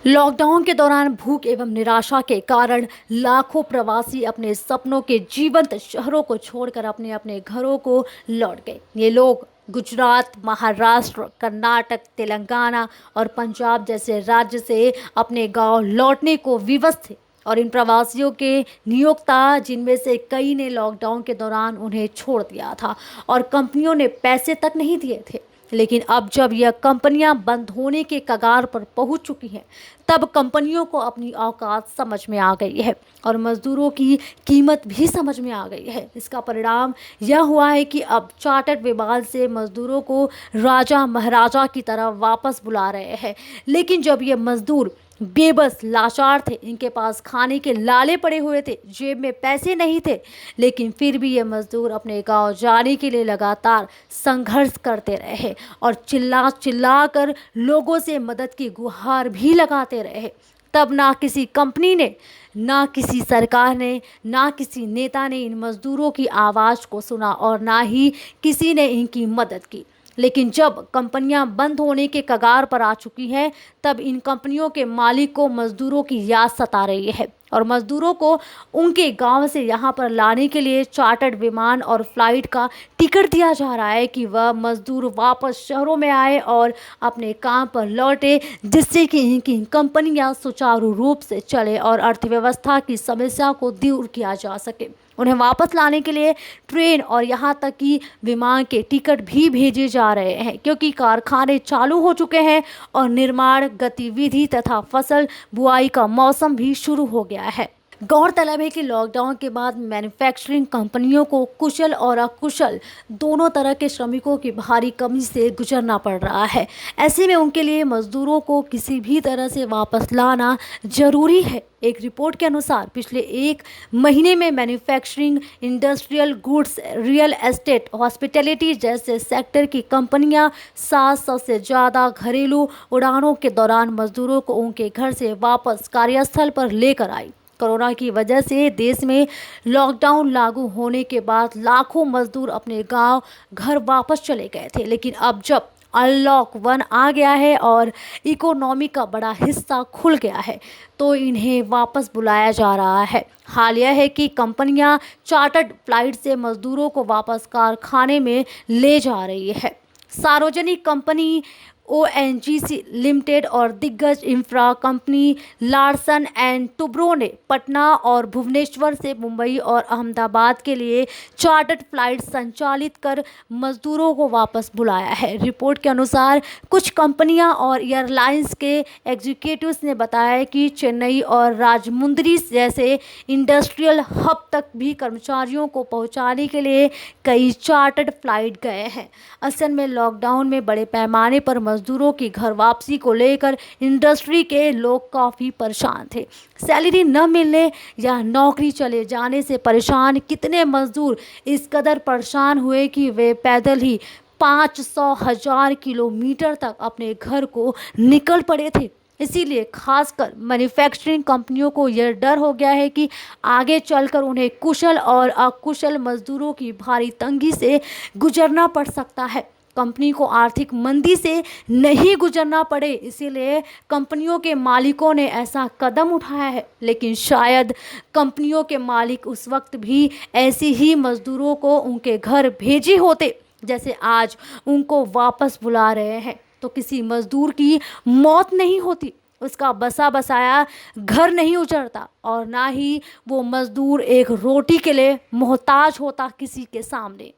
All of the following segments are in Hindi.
लॉकडाउन के दौरान भूख एवं निराशा के कारण लाखों प्रवासी अपने सपनों के जीवंत शहरों को छोड़कर अपने अपने घरों को लौट गए। ये लोग गुजरात, महाराष्ट्र, कर्नाटक, तेलंगाना और पंजाब जैसे राज्य से अपने गांव लौटने को विवश थे और इन प्रवासियों के नियोक्ता, जिनमें से कई ने लॉकडाउन के दौरान उन्हें छोड़ दिया था और कंपनियों ने पैसे तक नहीं दिए थे। लेकिन अब जब यह कंपनियां बंद होने के कगार पर पहुंच चुकी हैं, तब कंपनियों को अपनी औकात समझ में आ गई है और मजदूरों की कीमत भी समझ में आ गई है। इसका परिणाम यह हुआ है कि अब चार्टर्ड विमान से मजदूरों को राजा महाराजा की तरह वापस बुला रहे हैं। लेकिन जब ये मजदूर बेबस लाचार थे, इनके पास खाने के लाले पड़े हुए थे, जेब में पैसे नहीं थे, लेकिन फिर भी ये मजदूर अपने गांव जाने के लिए लगातार संघर्ष करते रहे और चिल्ला चिल्ला कर लोगों से मदद की गुहार भी लगाते रहे। तब ना किसी कंपनी ने, ना किसी सरकार ने, ना किसी नेता ने इन मजदूरों की आवाज़ को सुना और ना ही किसी ने इनकी मदद की। लेकिन जब कंपनियां बंद होने के कगार पर आ चुकी हैं, तब इन कंपनियों के मालिक को मजदूरों की याद सता रही है और मजदूरों को उनके गांव से यहां पर लाने के लिए चार्टर्ड विमान और फ्लाइट का टिकट दिया जा रहा है कि वह मजदूर वापस शहरों में आए और अपने काम पर लौटे, जिससे कि इनकी कंपनियां सुचारू रूप से चले और अर्थव्यवस्था की समस्या को दूर किया जा सके। उन्हें वापस लाने के लिए ट्रेन और यहाँ तक कि विमान के टिकट भी भेजे जा रहे हैं, क्योंकि कारखाने चालू हो चुके हैं और निर्माण गतिविधि तथा फसल बुआई का मौसम भी शुरू हो गया है। गौरतलब है कि लॉकडाउन के बाद मैन्युफैक्चरिंग कंपनियों को कुशल और अकुशल दोनों तरह के श्रमिकों की भारी कमी से गुजरना पड़ रहा है। ऐसे में उनके लिए मजदूरों को किसी भी तरह से वापस लाना जरूरी है। एक रिपोर्ट के अनुसार पिछले एक महीने में manufacturing, industrial goods, real estate, hospitality जैसे सेक्टर की कंपनियां 700 से ज़्यादा घरेलू उड़ानों के दौरान मजदूरों को उनके घर से वापस कार्यस्थल पर लेकर आई। कोरोना की वजह से देश में लॉकडाउन लागू होने के बाद लाखों मजदूर अपने गांव घर वापस चले गए थे, लेकिन अब जब अनलॉक 1 आ गया है और इकोनॉमी का बड़ा हिस्सा खुल गया है, तो इन्हें वापस बुलाया जा रहा है। हाल यह है कि कंपनियां चार्टर्ड फ्लाइट से मजदूरों को वापस कारखाने में ले जा रही है। सार्वजनिक कंपनी ONGC लिमिटेड और दिग्गज infra company Larsen and Toubro ने पटना और भुवनेश्वर से मुंबई और अहमदाबाद के लिए चार्टर्ड फ्लाइट संचालित कर मजदूरों को वापस बुलाया है। रिपोर्ट के अनुसार कुछ कंपनियां और एयरलाइंस के एग्जीक्यूटिव्स ने बताया कि चेन्नई और राजमुंद्री जैसे इंडस्ट्रियल हब तक भी कर्मचारियों को पहुंचाने के लिए कई चार्टर्ड फ्लाइट गए हैं। असल में लॉकडाउन में बड़े पैमाने पर मजदूरों की घर वापसी को लेकर इंडस्ट्री के लोग काफ़ी परेशान थे। सैलरी न मिलने या नौकरी चले जाने से परेशान कितने मजदूर इस कदर परेशान हुए कि वे पैदल ही 500,000 किलोमीटर तक अपने घर को निकल पड़े थे। इसीलिए खासकर मैन्युफैक्चरिंग कंपनियों को यह डर हो गया है कि आगे चलकर उन्हें कुशल और अकुशल मजदूरों की भारी तंगी से गुजरना पड़ सकता है। कंपनी को आर्थिक मंदी से नहीं गुजरना पड़े, इसीलिए कंपनियों के मालिकों ने ऐसा कदम उठाया है। लेकिन शायद कंपनियों के मालिक उस वक्त भी ऐसे ही मजदूरों को उनके घर भेजे होते जैसे आज उनको वापस बुला रहे हैं, तो किसी मजदूर की मौत नहीं होती, उसका बसा बसाया घर नहीं उजड़ता और ना ही वो मजदूर एक रोटी के लिए मोहताज होता किसी के सामने।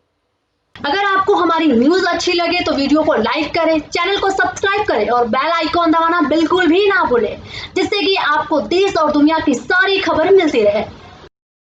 अगर आपको हमारी न्यूज अच्छी लगे तो वीडियो को लाइक करें, चैनल को सब्सक्राइब करें और बेल आइकॉन दबाना बिल्कुल भी ना भूलें, जिससे कि आपको देश और दुनिया की सारी खबर मिलती रहे।